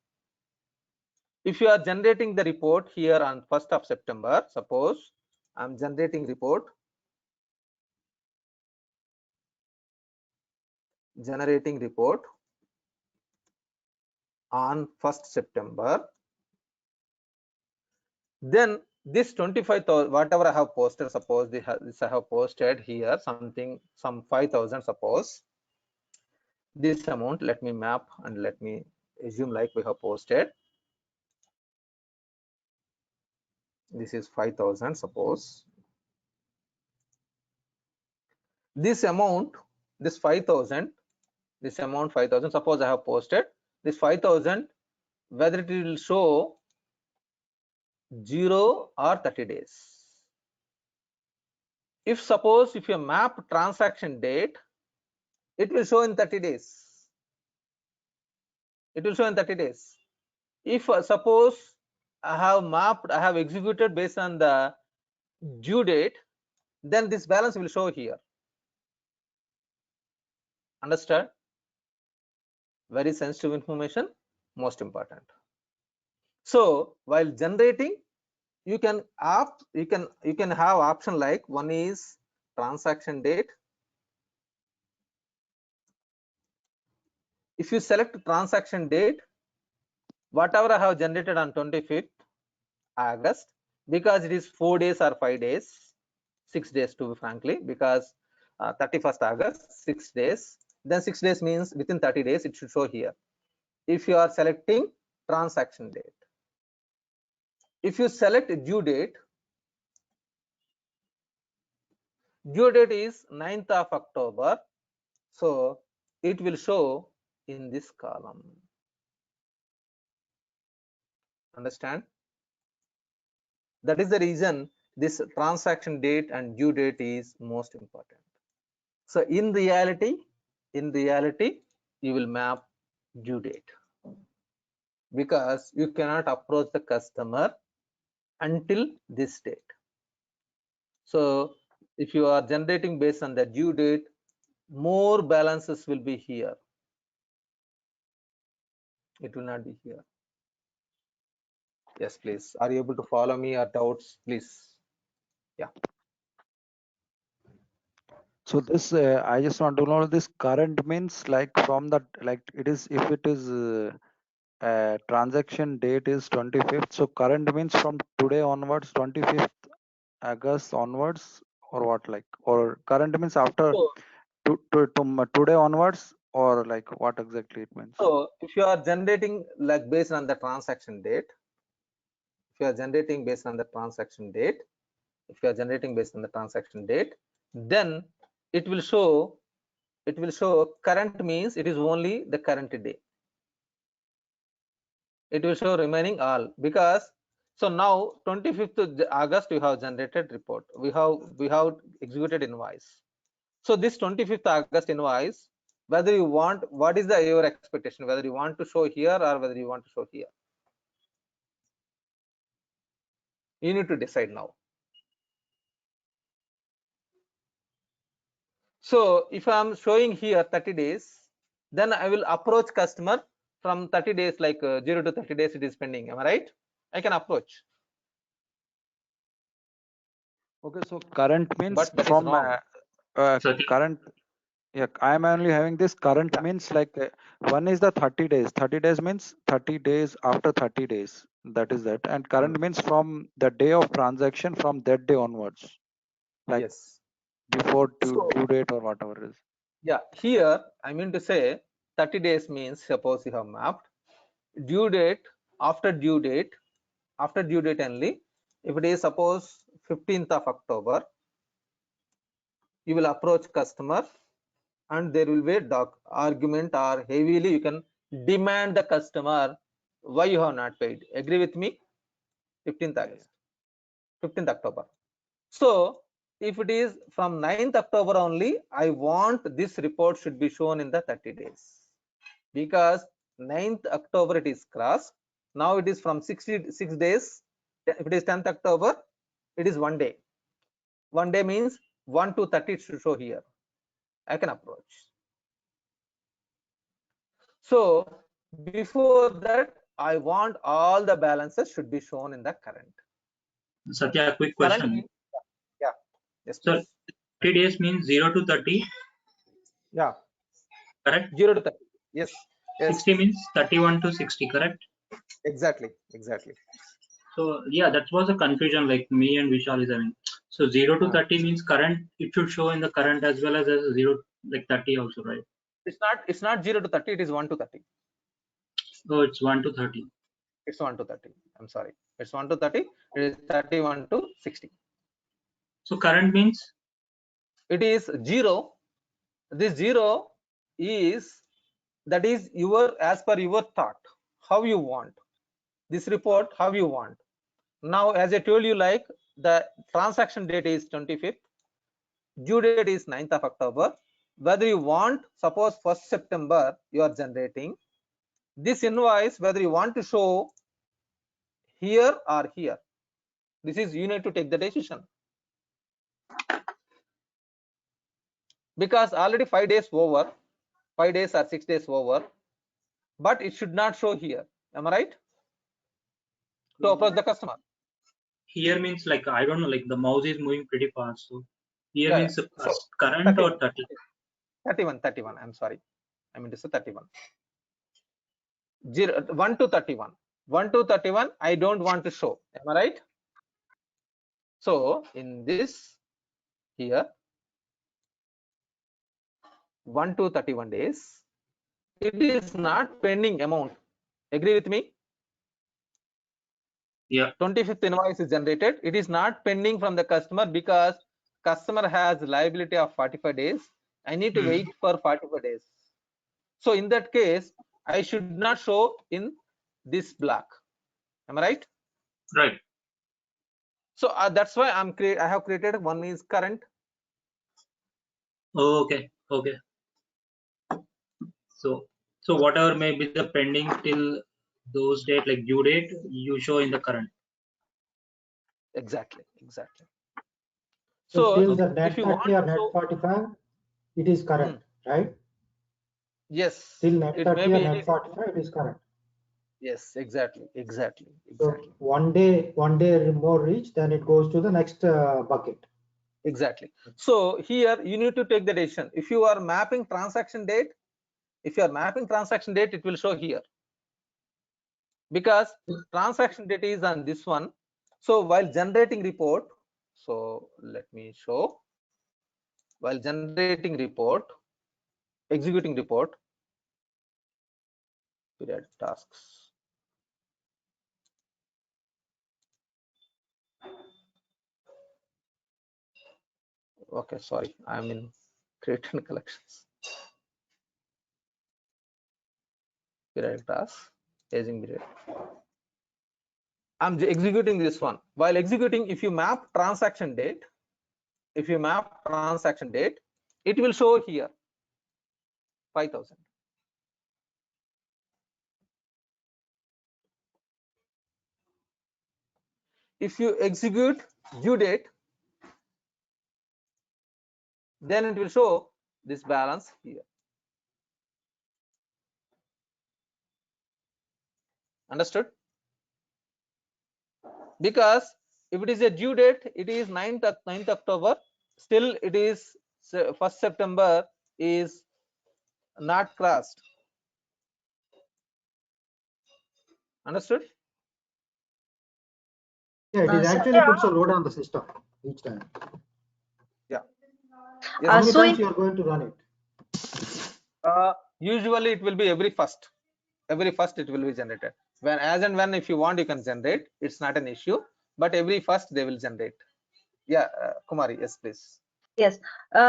if you are generating the report here on 1st of September, suppose I'm generating report, on 1st September, then this 25,000 whatever I have posted, suppose this I have posted here some 5,000, suppose this amount, let me map and let me assume like we have posted, this is 5,000, suppose this amount, this 5,000, this amount 5,000, suppose I have posted this 5,000, whether it will show 0 or 30 days. If suppose if you map transaction date, it will show in 30 days. It will show in 30 days. If suppose I have executed based on the due date, then this balance will show here. Understand? Very sensitive information, most important. So while generating, you can have option like, one is transaction date. If you select transaction date, whatever I have generated on 25th August, because it is 4 days or 5 days, 6 days to be frankly, because 31st August 6 days, then 6 days means within 30 days it should show here. If you are selecting transaction date, if you select due date is 9th of October, so it will show in this column. Understand? That is the reason this transaction date and due date is most important. So in reality you will map due date, because you cannot approach the customer until this date. So if you are generating based on the due date, more balances will be here, it will not be here. Yes, please, are you able to follow me, or doubts, please? Yeah. So this I just want to know, this current means like from that, like it is, if it is transaction date is 25th, so current means from today onwards, 25th August onwards, or what, like, or current means after So, today onwards, or like what exactly it means? so if you are generating like based on the transaction date, if you are generating based on the transaction date, then it will show current means it is only the current day. It will show remaining all, because so now 25th August you have generated report, we have executed invoice. So this 25th August invoice, whether you want, what is your expectation, whether you want to show here or whether you want to show here, you need to decide now. So if I am showing here 30 days, then I will approach customer from 30 days, like 0 to 30 days it is pending, am I right? I can approach. Okay, so current means But that is from wrong. current. Yeah, I am only having this current means like one is the 30 days. 30 days means 30 days after 30 days. That is that. And current means from the day of transaction, from that day onwards, like Yes. before So due date or whatever it is. yeah, here I mean to say 30 days means suppose you have mapped due date after due date only. If it is suppose 15th of October, you will approach customer and there will be a argument or heavily you can demand the customer why you have not paid. Agree with me? 15th August, 15th October. So if it is from 9th October only, I want this report should be shown in the 30 days because 9th October it is crossed. Now it is from 66 days. If it is 10th October, it is 1 day. 1 day means 1 to 30 it should show here. I can approach. So before that, I want all the balances should be shown in the current. Satya, quick Current question. means, yeah, yes, So please. 30 days means 0 to 30, Yeah, correct? 0 to 30. Yes, yes, 60 means 31 to 60, correct? exactly. So yeah, that was a confusion like me and Vishal is having. So 0 to 30 means current, it should show in the current as well as 0 like 30 also, right? It's not 0 to 30, it is 1 to 30. Oh, it's 1 to 30. It's 1 to 30. I'm sorry. It's 1 to 30. It is 31 to 60. So current means It is 0. This 0 is that is your as per your thought, how you want this report, how you want. Now, as I told you, like the transaction date is 25th, due date is 9th of October. Whether you want, suppose 1st September you are generating this invoice, whether you want to show here or here, this is you need to take the decision because already 5 days over, 5 days or 6 days over, but it should not show here. Am I right? To approach the customer. here means like, I don't know, like the mouse is moving pretty fast. So here Yeah, means so current 31, or 30. 31. I'm sorry. I mean to say 31. 1 to 31. 1 to 31, I don't want to show. Am I right? So in this here, 1 to 31 days, it is not pending amount. Agree with me? Yeah. 25th invoice is generated. It is not pending from the customer because customer has liability of 45 days. I need to wait for 45 days. So in that case, I should not show in this block. Am I right? Right. So that's why I have created one is current. Oh, okay. Okay. So whatever may be the pending till those date, like due date, you show in the current. Exactly. So till So the if net you 30 want or to net show, 45, it is current, right? yes, Till net it may 30 or be. net 45, it is current. Yes, exactly. So one day more reach, then it goes to the next bucket. Exactly. So here you need to take the decision. If you are mapping transaction date, it will show here because transaction date is on this one. So while generating report, so let me show while generating report, executing report, period tasks. Okay, sorry, I'm in create and collections. Period tasks, aging period. I'm executing this one. While executing, if you map transaction date, it will show here 5,000. If you execute due date, then it will show this balance here. Understood? Because if it is a due date, it is 9th October, still it is 1st September is not crossed. Understood? Yeah, it is So actually there puts a load on the system each time. Yeah. How Yes. many so times in you are going to run it? Usually it will be every first it will be generated. When as and when if you want you can generate, it's not an issue, but every first they will generate. Yeah, Kumari, yes please. yes,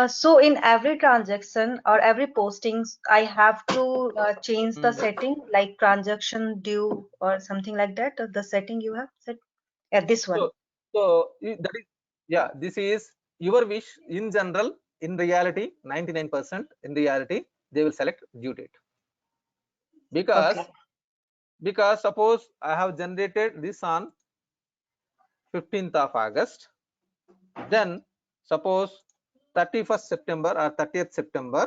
so in every transaction or every postings, I have to change the setting like transaction due or something like that. The setting you have set. Yeah, this one. That is, yeah, this is your wish. In general, in reality 99% in reality they will select due date, because Okay. suppose I have generated this on 15th of August, then suppose 31st September or 30th September,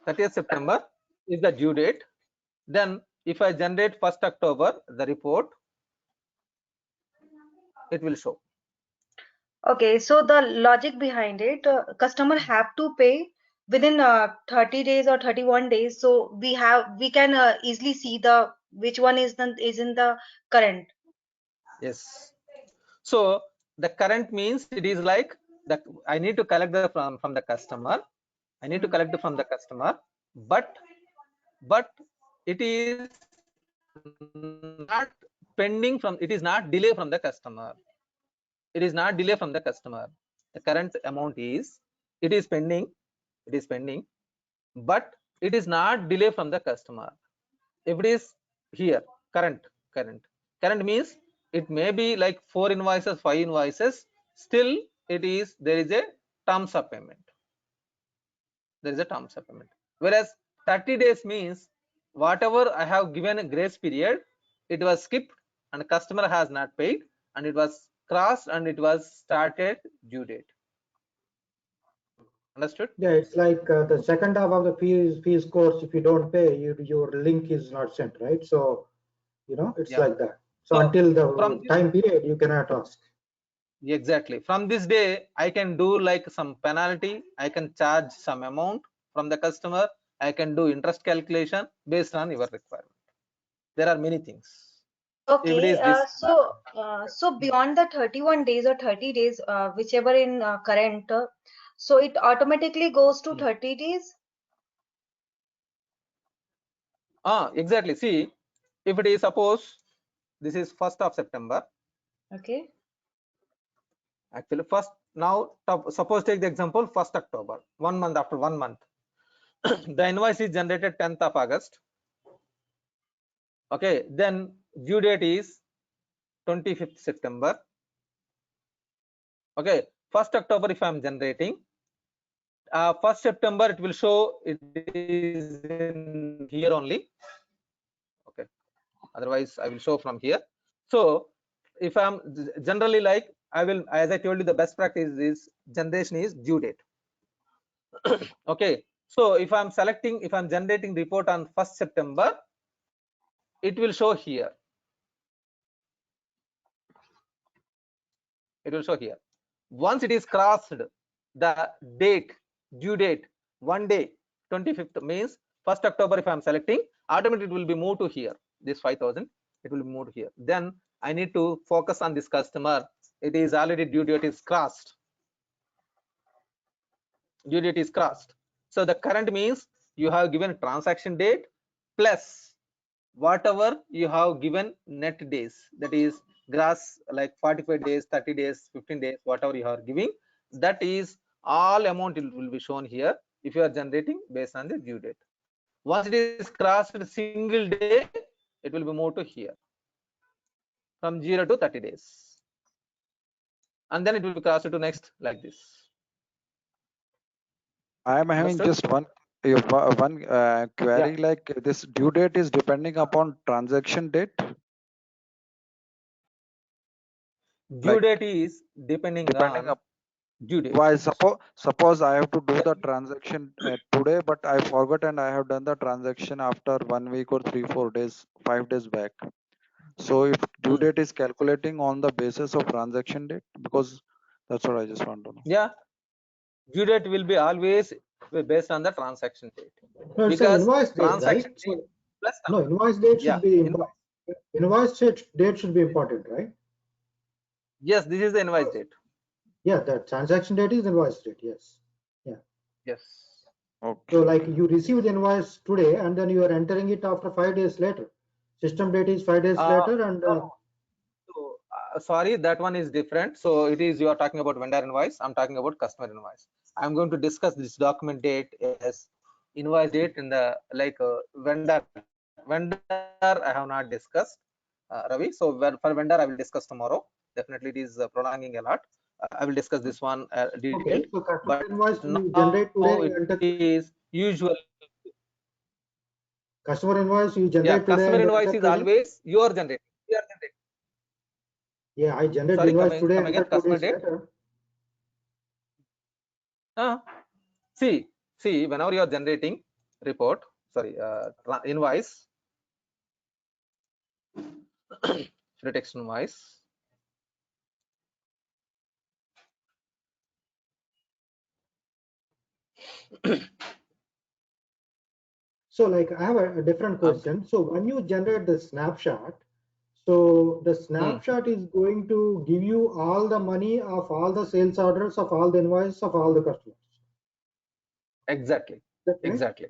30th September is the due date. Then if I generate 1st October the report, it will show. Okay, so the logic behind it, customer have to pay within 30 days or 31 days. So we can easily see the which one is in the current. Yes. So the current means it is like that I need to collect the from the customer. I need to collect from the customer, but it is not pending from, it is not delay from the customer. It is not delay from the customer. The current amount is, it is pending, but it is not delay from the customer. If it is here current means it may be like 4 invoices, 5 invoices, still it is, there is a terms of payment. There is a terms of payment. Whereas 30 days means whatever I have given a grace period, it was skipped and customer has not paid and it was crossed and it was started due date. Understood? Yeah, it's like the second half of the fees course. If you don't pay, your link is not sent, right? So it's Yeah. like that. So So until from the time period, you cannot ask. exactly, from this day I can do like some penalty, I can charge some amount from the customer, I can do interest calculation based on your requirement. There are many things. If it Okay, is this, so beyond the 31 days or 30 days, whichever in current, so it automatically goes to 30 days. exactly, see, if it is suppose this is 1st of September, Okay. actually first, now suppose take the example 1st October, 1 month, after 1 month the invoice is generated 10th of August. Okay, then due date is 25th September. Okay, 1st October if I am generating, 1st September it will show it is in here only. Okay, otherwise I will show from here. So if I'm generally like, I will, as I told you, the best practice is generation is due date. Okay, so if I'm selecting, if I'm generating report on 1st September, it will show here. It will show here. Once it is crossed the date, due date, 1 day, 25th means 1st October if I am selecting, automatically it will be moved to here, this 5,000 it will be moved here. Then I need to focus on this customer, it is already due date is crossed, due date is crossed. So the current means you have given transaction date plus whatever you have given net days, that is gross, like 45 days, 30 days, 15 days, whatever you are giving, that is all amount it will be shown here if you are generating based on the due date. Once it is crossed single day, it will be moved to here from 0 to 30 days, and then it will be crossed to next like this. I am having Understood? just one query, Yeah. like this due date is depending upon transaction date. Due Like date is depending depending on up. due date. Why suppose I have to do Yeah. the transaction today, but I forgot and I have done the transaction after 1 week or 3-4 days, 5 days back. So if due date is calculating on the basis of transaction date, because that's what I just want to know. Yeah, due date will be always based on the transaction date, No, it's an because invoice date, right? transaction date plus No, invoice date yeah, should be invoice. Invoice date should be important, right? Yes, this is the invoice date. Yeah, the transaction date is invoice date. Yes. Yeah. Yes. Okay. So like you receive the invoice today and then you are entering it after 5 days later. System date is 5 days later and No. So, sorry, that one is different. So it is, you are talking about vendor invoice. I'm talking about customer invoice. I'm going to discuss this document date as invoice date in the vendor. Vendor I have not discussed, Ravi. So for vendor I will discuss tomorrow. Definitely it is prolonging a lot. I will discuss this one detailed. okay, so customer But invoice you now generate today and it is usual. customer invoice you Yeah, generate today customer and invoice enter is today. always you are generating. We are generating. Yeah, I generate Sorry, invoice today come and again. enter 2 Customer days date. later. See, whenever you are generating report, sorry, invoice, free text invoice. So like I have a different question. So when you generate the snapshot, so the snapshot is going to give you all the money of all the sales orders of all the invoices of all the customers. Exactly. Is that right? Exactly.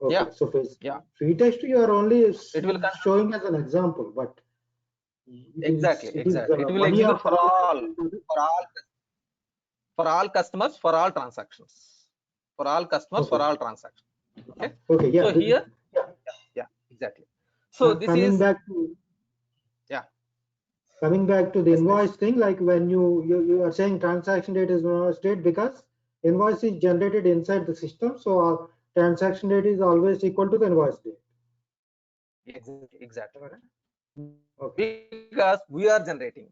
Okay. Yeah. So for Yeah. free text, you are only It will showing as an example, but exactly. it is It will money execute of all for all customers, for all transactions, for all customers, okay. for all transactions. Okay. Okay. Yeah. So here, yeah, exactly. So this coming is back to coming back to the invoice thing, like when you are saying transaction date is invoice date because invoice is generated inside the system, so our transaction date is always equal to the invoice date. exactly. Okay. Because we are generating,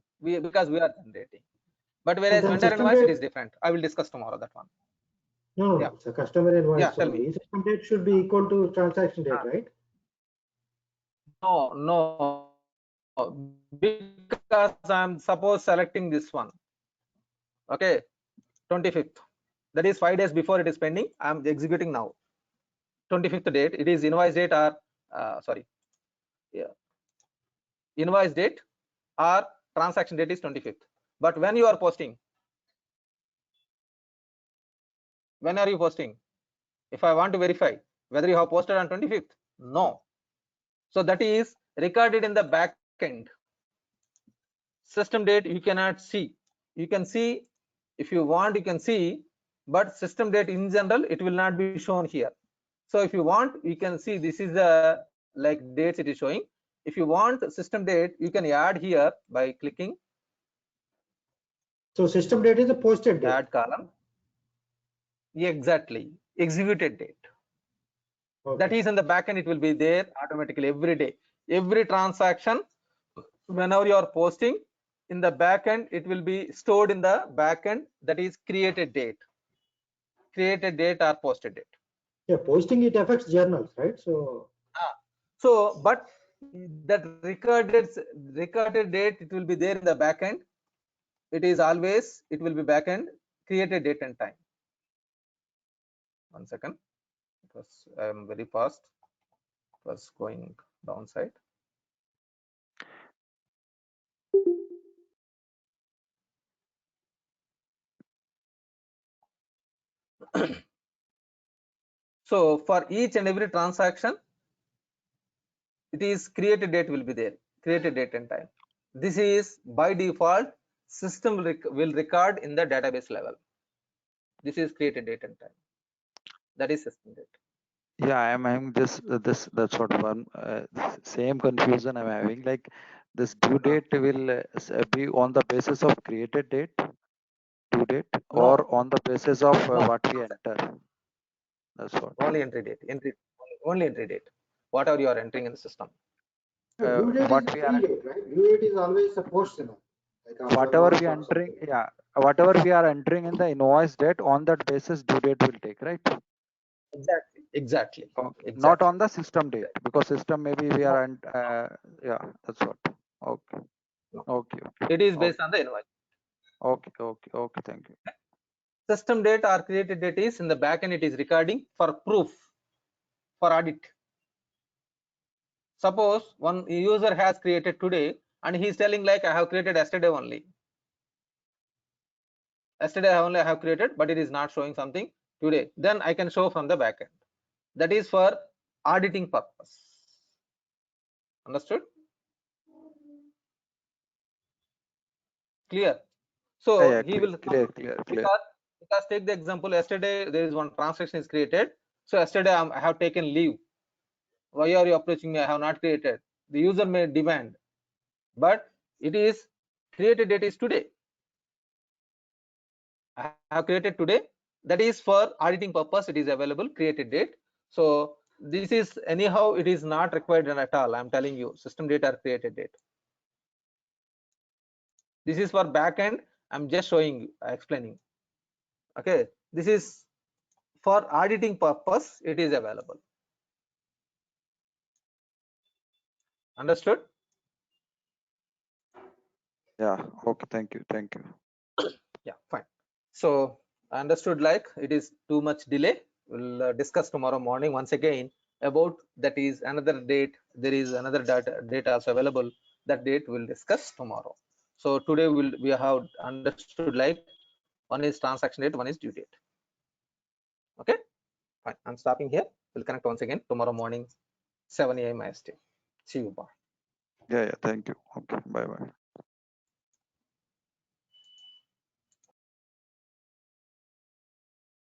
but So whereas then vendor system invoice it date, is different. I will discuss tomorrow that one. no, Yeah. it's a customer invoice Tell me. only. System date should be equal to transaction date, right? No, because I'm suppose selecting this one. Okay, 25th. That is 5 days before it is pending. I'm executing now. 25th date. It is invoice date or sorry, yeah, invoice date or transaction date is 25th. But when you are posting, when are you posting? If I want to verify whether you have posted on 25th, no. So that is recorded in the back end. System date you cannot see. You can see if you want, you can see, but system date in general it will not be shown here. So if you want, you can see this is the like dates it is showing. If you want system date, you can add here by clicking So system date is a posted date. add column. Exactly, executed date. Okay. That is in the backend, it will be there automatically every day. Every transaction, whenever you are posting in the backend, it will be stored in the backend. That is created date or posted date. Yeah, posting it affects journals, right? So but that recorded date, it will be there in the backend. It is always, it will be backend created date and time. 1 second, because I am very fast. It was going downside. So for each and every transaction, it is created date will be there, created date and time. This is by default, system will record in the database level. This is created date and time. That is system date. Yeah, I'm having this that sort of one same confusion I'm having. Like this due date will be on the basis of created date, due date, No, or on the basis of no, what we enter. That's what. only entry date, only entry date, whatever you are entering in the system. Due date What is a we free are, date, right? Due date is always a post, like after a whatever month we or entering, something. yeah, whatever we are entering in the invoice date, on that basis due date will take, right? Exactly. Okay. Not on the system date, because system maybe we No, are yeah, that's what. Okay. no. Okay. It is Okay. based on the invoice. Okay. Thank you. System date or created date is in the backend, it is recording for proof, for audit. Suppose one user has created today and he is telling like I have created yesterday only. Yesterday I have created, but it is not showing something today. Then I can show from the backend. That is for auditing purpose. Understood? Clear? So Yeah, he will clear. because take the example, yesterday there is one transaction is created. So yesterday I have taken leave. Why are you approaching me? I have not created. The user may demand, but it is created date is today. I have created today. That is for auditing purpose. It is available created date. So this is anyhow it is not required at all. I'm telling you, system date or created date. This is for backend. I'm just showing you, explaining. Okay, this is for auditing purpose. It is available. Understood? Yeah. Okay. Thank you. Yeah, fine. So understood, like it is too much delay. We'll discuss tomorrow morning once again about that is another date. There is another date also available. That date we'll discuss tomorrow. So today we have understood like one is transaction date, one is due date. Okay, fine. I'm stopping here. We'll connect once again tomorrow morning, 7 a.m. IST. See you. Bye. Yeah. Thank you. Okay. Bye.